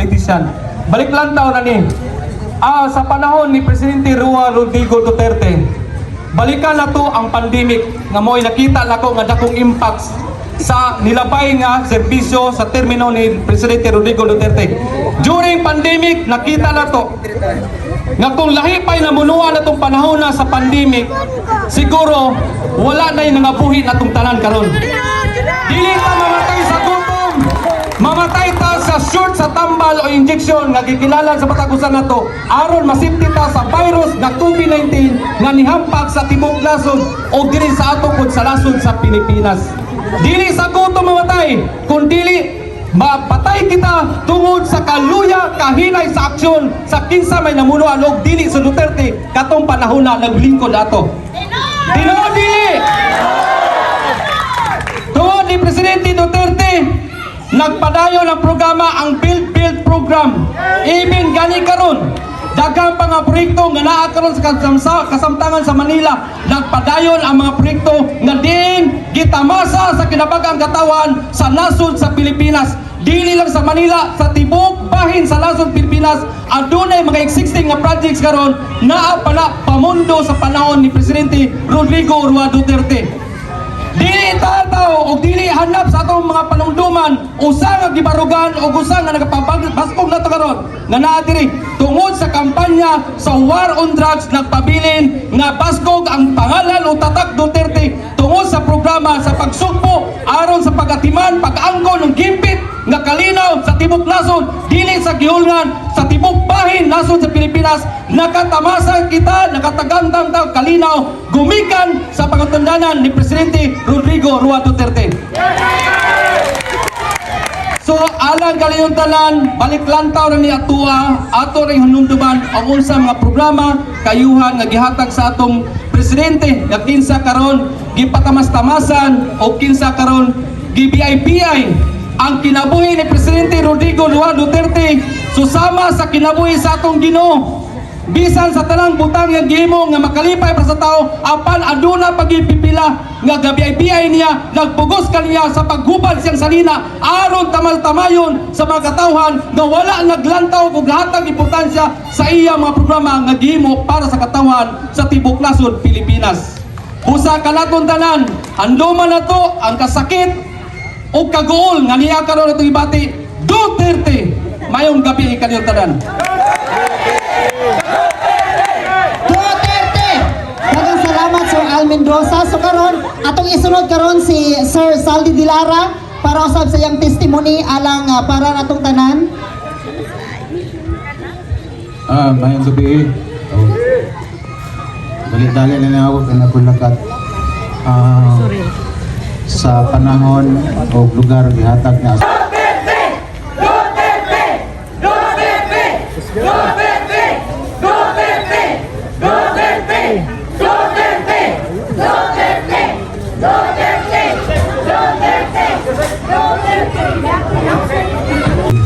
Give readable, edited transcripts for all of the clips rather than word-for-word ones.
politician. Balik lang taon na ni. Sa panahon ni Presidente Rodrigo Duterte, balikan na to ang pandemic nga mo'y nakita nako nga dakong impacts sa nilabay nga serbisyo sa termino ni Presidente Rodrigo Duterte. During pandemic, nakita na to nga kung lahi pa'y namunuan na itong panahon na sa pandemic, siguro wala na yung nangabuhi na itong tanan karon. Dili ta mamatay sa gutom, mamatay ta sa short sa tambal o injection nga gikilalan sa batagusan na to, aron masipti ta sa virus nga COVID-19 nga nihampak sa tibok nasod o dili sa ato pod sa nasod sa Pilipinas. Dili sa gutom mamatay, kundi mapatay kita tungod sa kaluya kahinay sa aksyon sa kinsa may namunuan og dili sa Duterte katong panahon na naglingkod ato. Tinuod dili. Tungod ni Presidente Duterte, nagpadayon ang programa ang Build program. Even gani karon, daghang pa nga proyekto nga naa karon sa kasamtangan sa Manila, nagpadayon ang mga proyekto nga din gitamasa sa kinabagang katawan sa nasod sa Pilipinas. Dili lang sa Manila, sa tibok bahin sa nasod Pilipinas, adunay mga existing nga projects karon naa pala pamundo sa panahon ni Presidente Rodrigo Duterte. Dili tataw o dili hanap sa atong mga panungduman usa nga gibarugan o usa nga nagapabaskog nato karon nga naa diri tungod sa kampanya sa war on drugs. Nagpabilin nga baskog ang pangalan o tatak Duterte tungod sa programa sa pagsugpo aron sa pagatiman pag-angkon ng gimpit nga kalinaw sa tibok nasod dili sa gihulngan sa tibok bahin nasod sa Pilipinas. Nakatamasa kita, nakatagandang kalinaw gumikan sa pangatundanan ni Presidente Rodrigo Duterte. So alang galingon tanan, balik lantaw na ni ato ring hanumduman ang unsa mga programa kayuhan nga gihatag sa atong presidente nga kinsa karon gipatamas-tamasan o kinsa karon gibiay-biay ang kinabuhi ni Presidente Rodrigo Duterte susama sa kinabuhi sa atong Ginoo. Bisan sa tanang butang nga gihimo nga makalipay para sa tao, apan aduna pagipipila nga gabi-ay niya, nagpugos kaniya sa paghubad siyang salina aron tamal-tamayon sa mga katawhan nga wala naglantaw kung lahatag importansya sa iya mga programa nga gihimo para sa katawhan sa tibok nasod Pilipinas. Busa kanaton tanan, handuman na to ang kasakit o kaguol nga niya karon atong ibati, Duterte. Mayong gabi kaniyong tanan. Duterte! Daghang salamat Sir Al Mendoza. So karon atong isunod karon si Sir Saldi Dilara para usab sa iyang testimony alang para natong tanan. Mayang gabi. Dali-dali na nawag na nagulakat sa panahon o lugar gihatag na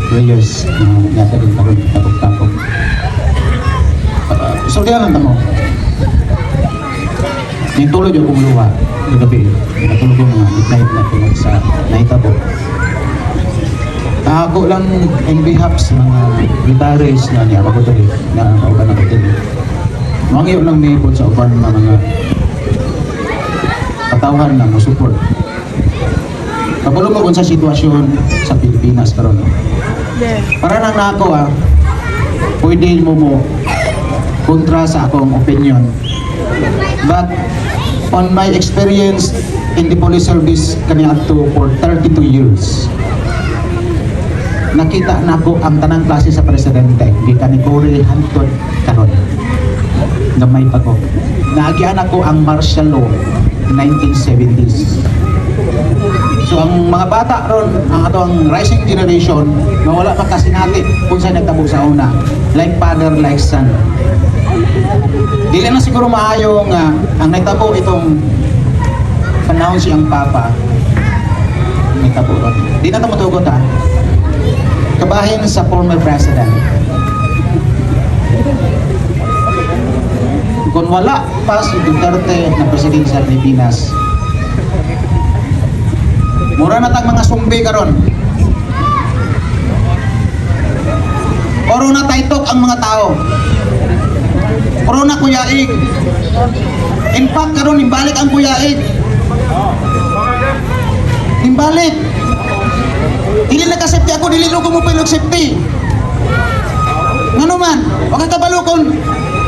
prayers na yata din tapog-tapog. So kaya lang tamo. Nitulog yung kumuluwa ng gabi. Natulog yung mga midnight na tulog sa naitabo. Ako lang in behalf sa mga retirees na niya mabutuloy na kauban na kutuloy. Mangyaw lang may ipon sa uban na mga katawhan na mo-support. Kapulong ko sa sitwasyon sa Pilipinas karon. Para nang nako pwede mo kontra sa akong opinion. But on my experience in the police service kaniadto for 32 years, nakita na ko ang tanang klase sa presidente gikan ni Cory hangtod karon. Gamay pa ko. Naagian ako ang martial law 1970s. So ang mga bata ron, ang atong rising generation, na wala pa kasi natin kung saan nagtabo sa una. Like father, like son. Dili na siguro maayo nga ang nagtabo itong panahon siyang papa. Nagtabo ron. Di na ito matugot kabahin sa former president. Kung wala pa si Duterte na presidente sa Pilipinas, mura na tag mga sumbi karon. Corona taytok ang mga tao. Corona kuyaig. In fact, karon imbalik ang kuyaig. Imbalik. Dili nakasafety ako, dili ko mo pilog safety. Ngano man, wag ka balukon.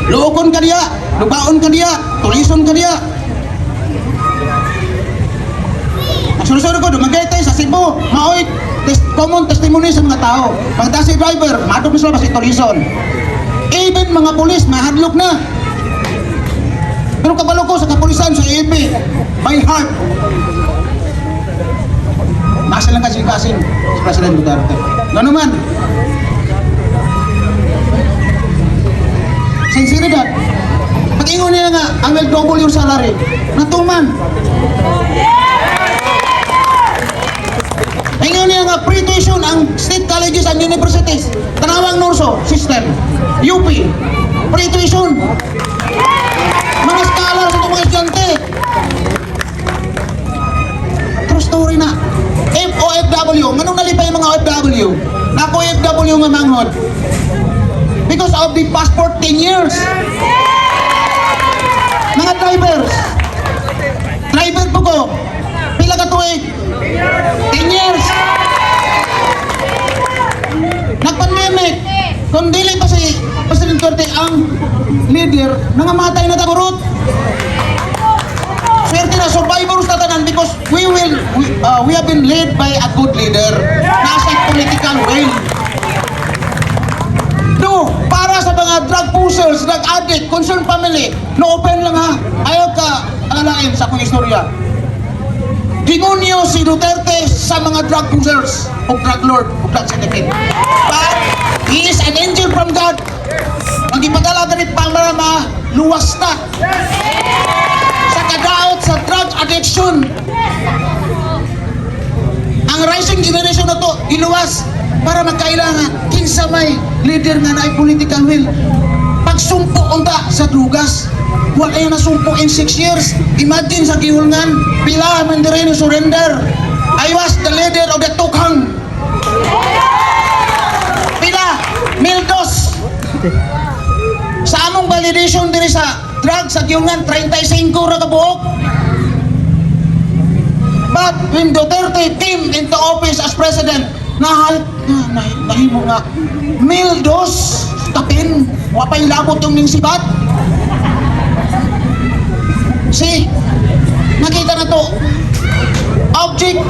Luokon ka diya, lubaon ka diya, tulison ka diya. Ang sunod-sunod ko, dumagay tayo sa Cebu, maoy, common testimony sa mga tao. Mga taxi driver, madog na sila basi tulison. Even mga pulis, mahadlok na. Pero kabalo ko sa kapulisan, sa EB, by heart. Nasa lang kasi si President Duterte. Gano man. Sinceridad. Pag-ingon niya nga, ang will double your salary. Natuman. Ingon niya nga, free tuition ang state colleges and universities. Tanawang Norso system. UP. Free tuition. Mga scholar sa itong mga estudyante. True story na. OFW. Anong nalipay yung mga OFW? Nako OFW nga manghod. Because of the passport 10 years. Mga drivers. Driver po ko. Pila ka tuig? 10 years. Nag-pandemic. Kung dili pa si President Duterte ang leader, nangamatay na tagurot. Swerte na survivors na tanan because we have been led by a good leader. Nasa political will. No, para sa mga drug pushers, drug addict, concerned family, no open lang ha. Ayaw ka alalain sa akong istorya. Demonyo si Duterte sa mga drug pushers o drug lord o drug syndicate. But he is an angel from God. Magipadala na rin para maluwas na sa kadaot sa drug addiction. Ang rising generation na to, iluwas para magkailangan kinsa may leader nga na ay political will. Pagsumpo unta sa drugas, wala yung nasumpo in 6 years. Imagine sa gihulngan, pila man dire ni surrender. I was the leader of the Tukhang. Pila, Mildos. Sa among validation dire sa drugs sa gihulngan, 35 ra ka buok. But when Duterte came into office as president, nahimo nga Mildos tapin wapay labot yung ning sibat. See, nakita na to object,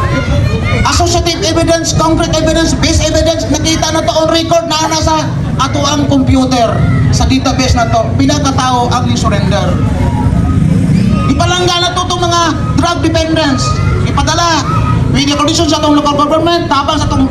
associative evidence, concrete evidence, base evidence, nakita na to on record na nasa ato ang computer sa database na to, pinakatao ang surrender. Ipalangga na to itong mga drug dependents, ipadala media conditions sa itong local government, tabang sa itong